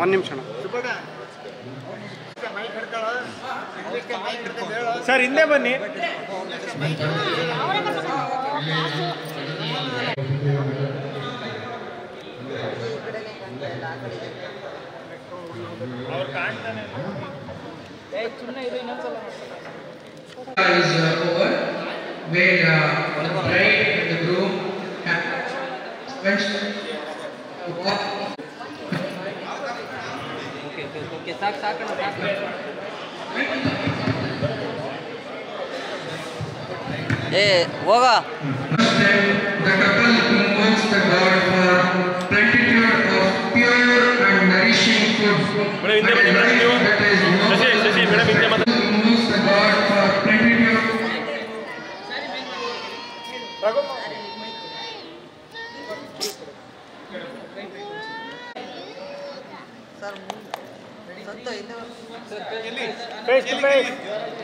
ಒಂದು ನಿಮಿಷ ಸರ್, ಹಿಂದೆ ಬನ್ನಿ. ಅವ್ರು ಕಾಣ್ತಾನೆ ಹೋಗ. The couple invokes the god for plenitude of pure and nourishing food. That is invokes the god for plenitude.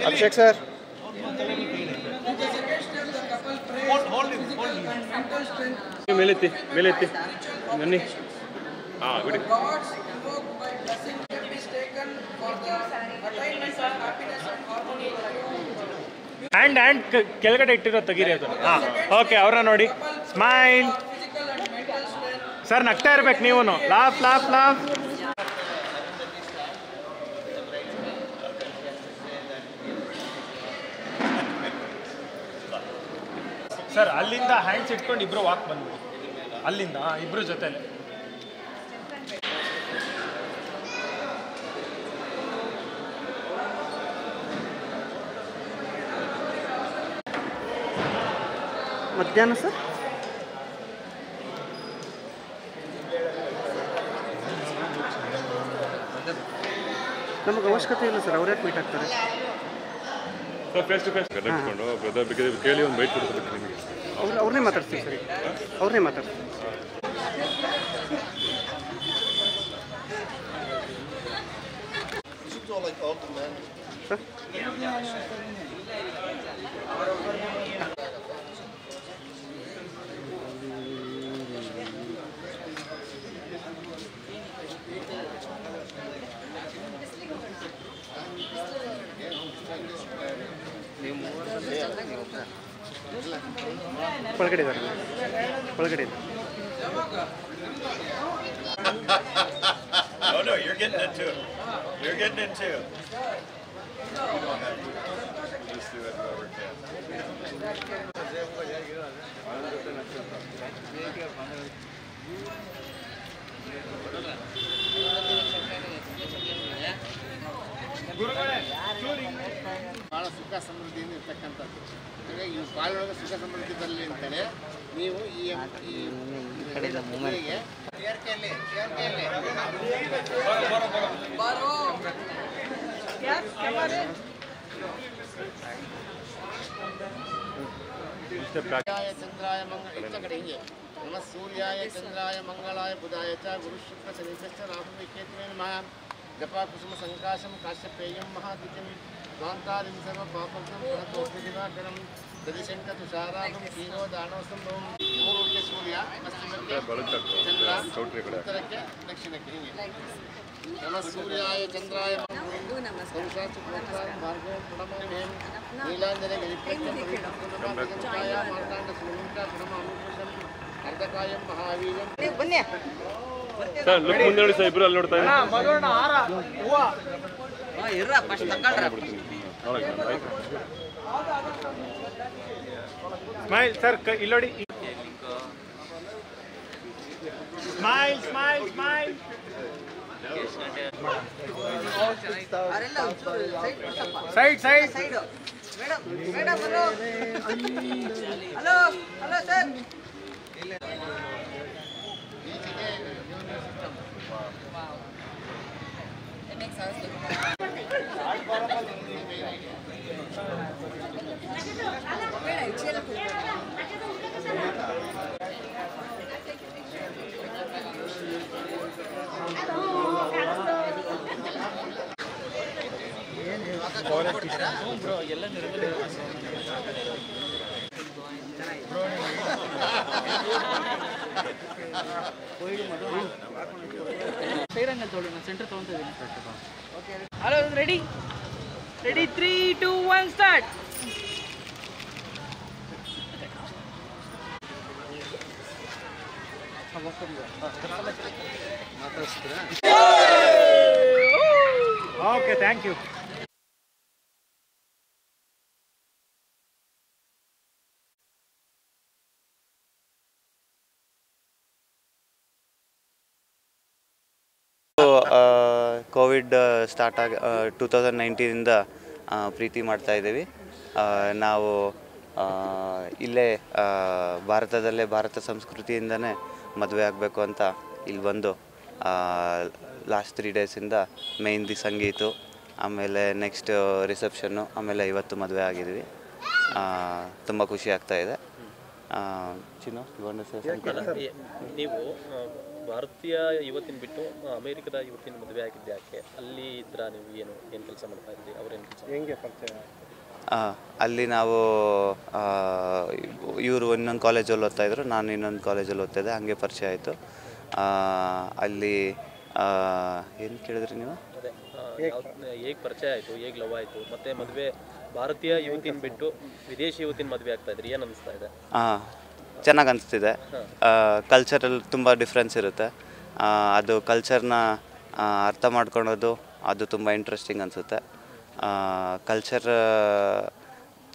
Abhishek sir, ಮೇಲೆತ್ತಿ ಬನ್ನಿ. ಬಿಡಿ. ಹ್ಯಾಂಡ್ ಕೆಳಗಡೆ ಇಟ್ಟಿರೋ ತೆಗೀರಿ ಅದು. ಓಕೆ, ಅವ್ರನ್ನ ನೋಡಿ. ಸ್ಮೈಲ್ ಸರ್, ನಗ್ತಾ ಇರ್ಬೇಕು ನೀವು. Laugh laugh laugh. ಸರ್, ಅಲ್ಲಿಂದ ಹ್ಯಾಂಡ್ಸ್ ಇಟ್ಕೊಂಡು ಇಬ್ರು ವಾಕ್ ಬಂದ್ಬಿಡಿ. ಅಲ್ಲಿಂದ ಇಬ್ರು ಜೊತೆಲೆ. ಮಧ್ಯಾಹ್ನ ಸರ್ ನಮಗೆ ಅವಶ್ಯಕತೆ ಇಲ್ಲ ಸರ್, ಅವರೇ ಮೀಟ್ ಆಗ್ತಾರೆ ಸರ್. ಫೇಸ್ ಟು ಫೇಸ್ ಕನೆಕ್ಟ್ಕೊಂಡು ಬ್ರದರ್ ಕೇಳಿ ಒಂದು ಬೈಟ್ ಕೊಡ್ಬೇಕು ನಿಮಗೆ. ಅವ್ರನ್ನೇ ಮಾತಾಡ್ತೀವಿ ಸರಿ, ಅವ್ರನ್ನೇ ಮಾತಾಡ್ತೀವಿ. ಸರ್, ಒಳಗಡೆ ಇದ್ದಾರೆ, ಒಳಗಡೆ ಇದೆ. Oh no, you're getting it too. You're getting it too. Just do it whoever can. ಭಾಳ ಸುಖ ಸಮೃದ್ಧಿಯಿಂದ ಇರ್ತಕ್ಕಂಥದ್ದು. ಹಾಗಾಗಿ ಈ ಬಾಳೊಳಗೆ ಸುಖ ಸಮೃದ್ಧಿ ಬರಲಿ ಅಂತೇಳಿ ನೀವು ಈ ಮದುವೆಗೆ ಚಂದ್ರಾಯ ಮಂಗಳ ಇತ್ತ ಕಡೆ ಹಿಂಗೆ ನಮಃ ಸೂರ್ಯಾಯ ಚಂದ್ರಾಯ ಮಂಗಳಾಯ ಬುಧಾಯ ಚ ಗುರು ಶುಕ್ರ ಶನಿಶ್ಚ ರಾಹು ಕೇತುವೇ ನಮಃ. ಜಪಾ ಕುಸುಮ ಸಂಕಾಶಂ ಕಾಶ್ಯಪೇಯಂ ಮಹಾದ್ವಿಜಂ ದ್ವಾಂತಾರಿಂ ಸರ್ವ ಪಾಪಕಂ ಪ್ರಣತೋಷಿದಿವಾಕರಂ ದದಿಶಂಕ ತುಷಾರಾಗಂ ಕ್ಷೀರೋ ದಾನವಸಂಭವಂ. ಪೂರ್ವಕ್ಕೆ ಸೂರ್ಯ, ಪಶ್ಚಿಮಕ್ಕೆ ಚಂದ್ರ, ಉತ್ತರಕ್ಕೆ ದಕ್ಷಿಣಕ್ಕೆ ಹಿಂಗೆ. ನಮಃ ಸೂರ್ಯಾಯ ಚಂದ್ರಾಯ ಮಾರ್ಗಂ ಪ್ರಣಮೋಹಂ ನೀಲಾಂಜನೆ ಗರಿಪ್ರತ್ಯಂ ಪವಿತ್ರಂ ಮಾರ್ತಾಂಡ ಸುಮಂತ ಪ್ರಣಮ ಅನುಕೃಷಂ ಅರ್ಧಕಾಯಂ ಮಹಾವೀರಂ. ಸರ್, ಲುಕ್ ಮುಂದೆ ನೋಡಿ ಸರ್, ಇಬ್ರು ಅಲ್ಲಿ ನೋಡ್ತಾ ಇದ್ದಾರೆ. ಸ್ಮೈಲ್ ಸರ್, ಇಲ್ಲೋಡಿ. Smile smile smile. Side side. Hello hello sir. I don't know. Hello ready ready 3 2 1 start. Okay, thank you. Covid start 2019ಇಂದ ಪ್ರೀತಿ ಮಾಡ್ತಾ ಇದ್ದೀವಿ. ನಾವು ಇಲ್ಲೇ ಭಾರತದಲ್ಲೇ ಭಾರತ ಸಂಸ್ಕೃತಿಯಿಂದನೇ ಮದುವೆ ಆಗಬೇಕು ಅಂತ ಇಲ್ಲಿ ಬಂದು ಲಾಸ್ಟ್ 3 ಡೇಸಿಂದ ಮೆಹಂದಿ ಸಂಗೀತು, ಆಮೇಲೆ ನೆಕ್ಸ್ಟ್ ರಿಸೆಪ್ಷನ್ನು, ಆಮೇಲೆ ಇವತ್ತು ಮದುವೆ ಆಗಿದ್ದೀವಿ. ತುಂಬ ಖುಷಿ ಆಗ್ತಾ ಇದೆ. ಚಿನ್ನು, ನೀವು ಭಾರತೀಯ ಯುವತಿನ ಬಿಟ್ಟು ಅಮೇರಿಕದ ಯುವತಿನ ಮದುವೆ ಆಗಿದ್ದು ಯಾಕೆ? ಅಲ್ಲಿ ಇದ್ರ ನೀವು ಏನು ಕೆಲಸ ಮಾಡ್ತಾ ಇದ್ರಿ? ಅವ್ರೇನು ಕೆಲಸ? ಹೆಂಗೆ ಪರಿಚಯ? ಅಲ್ಲಿ ನಾವು ಇವರು ಇನ್ನೊಂದು ಕಾಲೇಜಲ್ಲಿ ಓದ್ತಾಯಿದ್ರು, ನಾನು ಇನ್ನೊಂದು ಕಾಲೇಜಲ್ಲಿ ಓದ್ತಾಯಿದ್ದೆ, ಹಾಗೆ ಪರಿಚಯ ಆಯಿತು. ಅಲ್ಲಿ ಏನು ಕೇಳಿದ್ರಿ ನೀವು? ಅದೇ ಹೇಗೆ ಪರಿಚಯ ಆಯಿತು, ಹೇಗೆ ಲವ್ ಆಯಿತು, ಮತ್ತು ಮದುವೆ ಭಾರತೀಯ ಯುವತಿನ ಬಿಟ್ಟು ವಿದೇಶಿ ಯುವತಿನ ಮದುವೆ ಆಗ್ತಾ ಇದ್ರಿ, ಏನು ಅನಿಸ್ತಾ ಇದೆ? ಚೆನ್ನಾಗಿ ಅನಿಸ್ತಿದೆ. ಕಲ್ಚರಲ್ಲಿ ತುಂಬ ಡಿಫ್ರೆನ್ಸ್ ಇರುತ್ತೆ. ಅದು ಕಲ್ಚರ್ನ ಅರ್ಥ ಮಾಡ್ಕೊಳೋದು ಅದು ತುಂಬ ಇಂಟ್ರೆಸ್ಟಿಂಗ್ ಅನಿಸುತ್ತೆ. ಕಲ್ಚರ್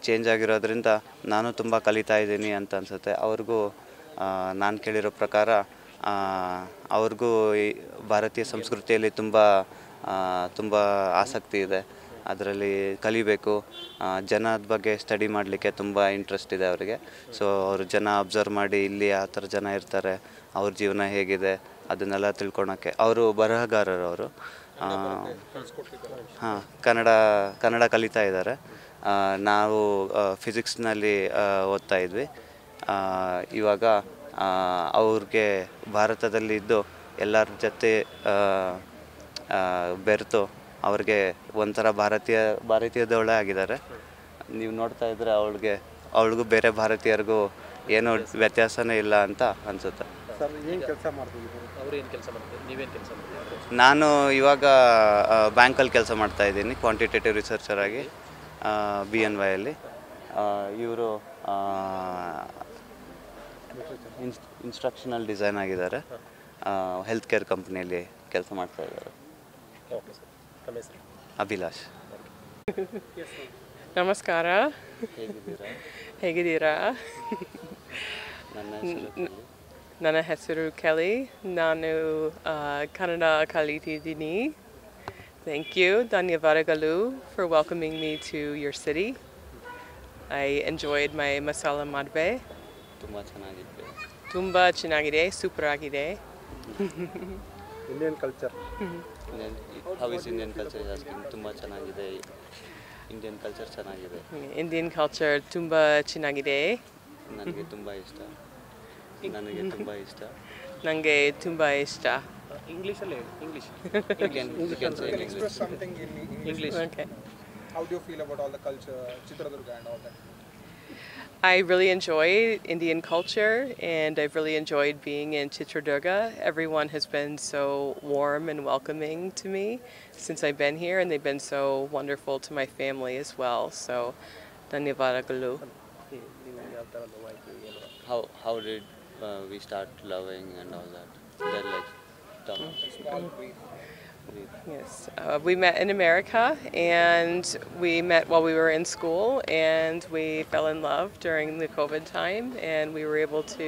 ಚೇಂಜ್ ಆಗಿರೋದ್ರಿಂದ ನಾನು ತುಂಬ ಕಲಿತಾ ಇದ್ದೀನಿ ಅಂತ ಅನಿಸುತ್ತೆ. ಅವ್ರಿಗೂ ನಾನು ಕೇಳಿರೋ ಪ್ರಕಾರ ಅವ್ರಿಗೂ ಈ ಭಾರತೀಯ ಸಂಸ್ಕೃತಿಯಲ್ಲಿ ತುಂಬ ಆಸಕ್ತಿ ಇದೆ. ಅದರಲ್ಲಿ ಕಲಿಬೇಕು. ಜನದ ಬಗ್ಗೆ ಸ್ಟಡಿ ಮಾಡಲಿಕ್ಕೆ ತುಂಬ ಇಂಟ್ರೆಸ್ಟ್ ಇದೆ ಅವರಿಗೆ. ಸೊ ಅವರು ಜನ ಅಬ್ಸರ್ವ್ ಮಾಡಿ ಇಲ್ಲಿ ಆ ಥರ ಜನ ಇರ್ತಾರೆ, ಅವ್ರ ಜೀವನ ಹೇಗಿದೆ ಅದನ್ನೆಲ್ಲ ತಿಳ್ಕೊಳಕ್ಕೆ. ಅವರು ಬರಹಗಾರರು. ಅವರು ಕನ್ನಡ ಕಲಿತಾ ಇದ್ದಾರೆ. ನಾವು ಫಿಸಿಕ್ಸ್ನಲ್ಲಿ ಓದ್ತಾ ಇದ್ವಿ. ಇವಾಗ ಅವ್ರಿಗೆ ಭಾರತದಲ್ಲಿದ್ದು ಎಲ್ಲರ ಜೊತೆ ಬೆರೆತು ಅವ್ರಿಗೆ ಒಂಥರ ಭಾರತೀಯದವಳೇ ಆಗಿದ್ದಾರೆ. ನೀವು ನೋಡ್ತಾ ಇದ್ದರೆ ಅವಳಿಗೂ ಬೇರೆ ಭಾರತೀಯರಿಗೂ ಏನೂ ವ್ಯತ್ಯಾಸನೇ ಇಲ್ಲ ಅಂತ ಅನಿಸುತ್ತೆ. ನಾನು ಇವಾಗ ಬ್ಯಾಂಕಲ್ಲಿ ಕೆಲಸ ಮಾಡ್ತಾ ಇದ್ದೀನಿ, ಕ್ವಾಂಟಿಟೇಟಿವ್ ರಿಸರ್ಚರ್ ಆಗಿ BNYಯಲ್ಲಿ. ಇವರು ಇನ್ಸ್ಟ್ರಕ್ಷನಲ್ ಡಿಸೈನ್ ಆಗಿದ್ದಾರೆ. ಹೆಲ್ತ್ ಕೇರ್ ಕಂಪ್ನಿಯಲ್ಲಿ ಕೆಲಸ ಮಾಡ್ತಾ ಇದ್ದಾರೆ. ಅಭಿಲಾಷ್. ನಮಸ್ಕಾರ, ಹೇಗಿದ್ದೀರಾ? ನನ್ನ ಹೆಸರು ಕೆಲಿ. ನಾನು ಕನ್ನಡ ಕಲಿತಿದ್ದೀನಿ. Thank you. ಧನ್ಯವಾದಗಳು for welcoming me to your city. I enjoyed my masala madbe. ತುಂಬ ಚೆನ್ನಾಗಿದೆ, ಸೂಪರ್ ಆಗಿದೆ. Indian culture how is Indian culture is asking. ತುಂಬ ಚೆನ್ನಾಗಿದೆ, ಇಂಡಿಯನ್ ಕಲ್ಚರ್ ಚೆನ್ನಾಗಿದೆ. ಇಂಡಿಯನ್ ಕಲ್ಚರ್ ತುಂಬ ಚೆನ್ನಾಗಿದೆ. ನನಗೆ ತುಂಬ ಇಷ್ಟ. ನನಗೆ ತುಂಬ ಇಷ್ಟ. ಇಂಗ್ಲೀಷಲ್ಲಿ English. Express something in English. Okay. How do you feel about all the culture, Chitradurga and all that? I really enjoy Indian culture, and I've really enjoyed being in Chitradurga. Everyone has been so warm and welcoming to me since I've been here, and they've been so wonderful to my family as well. So, dhanyavadagalu. How did we start loving and all that? Then like Yes, we met in America, and we met while we were in school, and we fell in love during the COVID time, and we were able to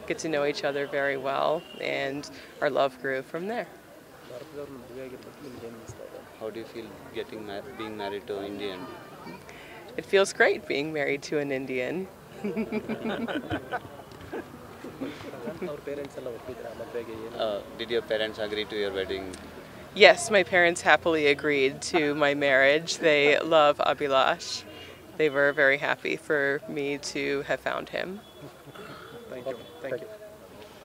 get to know each other very well, and our love grew from there. How do you feel being married to an Indian? It feels great being married to an Indian. Did your parents agree to your wedding? Yes, my parents happily agreed to my marriage. They love Abhilash. They were very happy for me to have found him. Thank you.